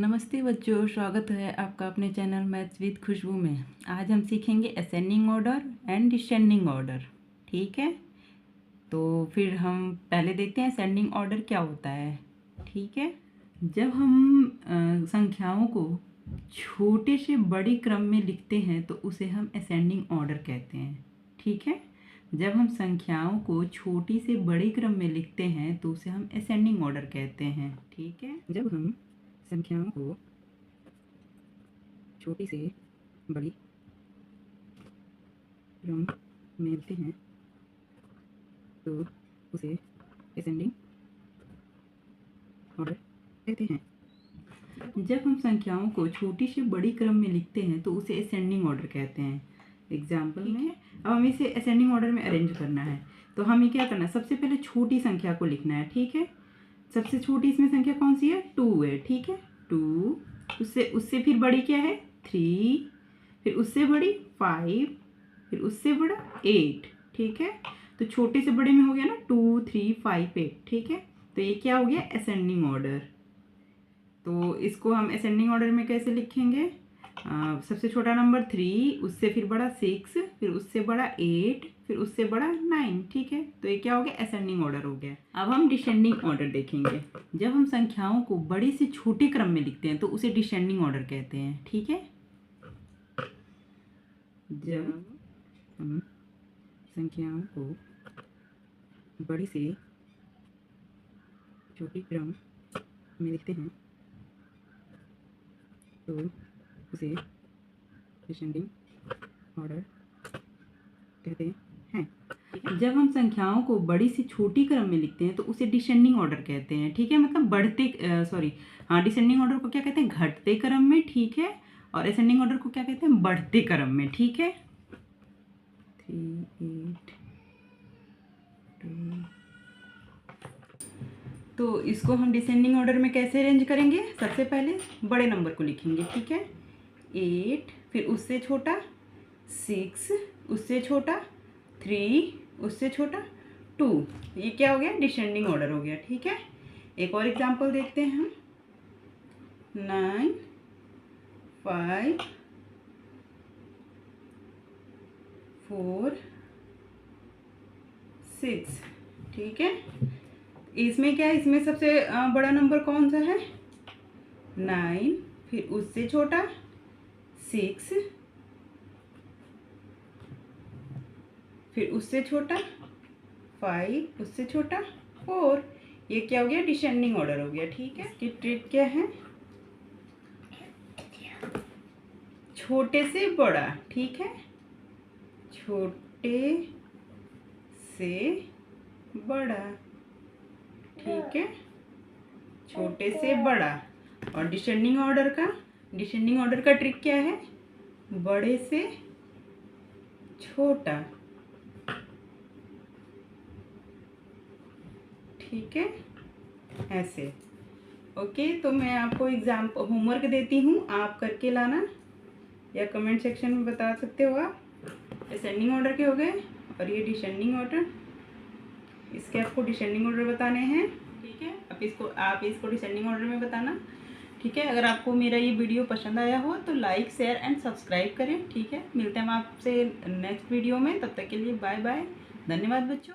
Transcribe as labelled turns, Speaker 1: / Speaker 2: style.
Speaker 1: नमस्ते बच्चों, स्वागत है आपका अपने चैनल मैथ्स विद खुशबू में। आज हम सीखेंगे ascending order and descending order. ठीक है, तो फिर हम पहले देखते हैं असेंडिंग ऑर्डर क्या होता है। ठीक है, जब हम संख्याओं को छोटे से बड़ी क्रम में लिखते हैं तो उसे हम असेंडिंग ऑर्डर कहते हैं। ठीक है, जब हम संख्याओं को छोटी से बड़ी क्रम में लिखते हैं तो उसे हम असेंडिंग ऑर्डर कहते हैं। ठीक है, जब हम संख्याओं को छोटी से बड़ी क्रम में लिखते हैं तो उसे असेंडिंग ऑर्डर कहते हैं। जब हम संख्याओं को छोटी से बड़ी क्रम में लिखते हैं तो उसे असेंडिंग ऑर्डर कहते हैं। एग्जाम्पल में अब हमें इसे असेंडिंग ऑर्डर में अरेंज करना है तो हमें क्या करना है, सबसे पहले छोटी संख्या को लिखना है। ठीक है, सबसे छोटी इसमें संख्या कौन सी है? 2 है। ठीक है, 2, उससे फिर बड़ी क्या है? 3, फिर उससे बड़ी 5, फिर उससे बड़ा 8। ठीक है, तो छोटे से बड़े में हो गया ना 2, 3, 5, 8। ठीक है, तो ये क्या हो गया? Ascending order. तो इसको हम असेंडिंग ऑर्डर में कैसे लिखेंगे? सबसे छोटा नंबर 3, उससे फिर बड़ा 6, फिर उससे बड़ा 8, फिर उससे बड़ा 9। ठीक है, तो ये क्या हो गया? असेंडिंग ऑर्डर हो गया। अब हम डिसेंडिंग ऑर्डर देखेंगे। जब हम संख्याओं को बड़े से छोटे क्रम में लिखते हैं तो उसे डिसेंडिंग ऑर्डर कहते हैं। ठीक है, जब हम संख्याओं को बड़ी से छोटी क्रम में लिखते हैं तो उसे डिसेंडिंग ऑर्डर कहते हैं। जब हम संख्याओं को बड़ी से छोटी क्रम में लिखते हैं तो उसे डिसेंडिंग ऑर्डर कहते हैं। ठीक है, मतलब डिसेंडिंग ऑर्डर को क्या कहते हैं? घटते क्रम में। ठीक है, और असेंडिंग ऑर्डर को क्या कहते हैं? बढ़ते क्रम में। ठीक है, 3, 8, 2। तो इसको हम डिसेंडिंग ऑर्डर में कैसे अरेंज करेंगे? सबसे पहले बड़े नंबर को लिखेंगे। ठीक है, 8, फिर उससे छोटा 6, उससे छोटा 3, उससे छोटा 2। ये क्या हो गया? डिसेंडिंग ऑर्डर हो गया। ठीक है, एक और एग्जांपल देखते हैं हम। 9, 5, 4, 6। ठीक है, इसमें क्या है? इसमें सबसे बड़ा नंबर कौन सा है? 9, फिर उससे छोटा 6, फिर उससे छोटा 5, उससे छोटा 4। ये क्या हो गया? डिसेंडिंग ऑर्डर हो गया। ठीक है, इसकी ट्रिक क्या है? छोटे से बड़ा। ठीक है, छोटे से बड़ा। ठीक है, छोटे से बड़ा। और डिसेंडिंग ऑर्डर का ट्रिक क्या है? बड़े से छोटा। ठीक है, ऐसे। ओके, तो मैं आपको एग्जाम्पल होमवर्क देती हूँ, आप करके लाना या कमेंट सेक्शन में बता सकते हो आप। असेंडिंग ऑर्डर के हो गए और ये डिसेंडिंग ऑर्डर, इसके आपको डिसेंडिंग ऑर्डर बताने हैं। ठीक है, आप इसको डिसेंडिंग ऑर्डर में बताना। ठीक है, अगर आपको मेरा ये वीडियो पसंद आया हो तो लाइक, शेयर एंड सब्सक्राइब करें। ठीक है, मिलते हैं हम आपसे नेक्स्ट वीडियो में। तब तक के लिए बाय बाय, धन्यवाद बच्चों।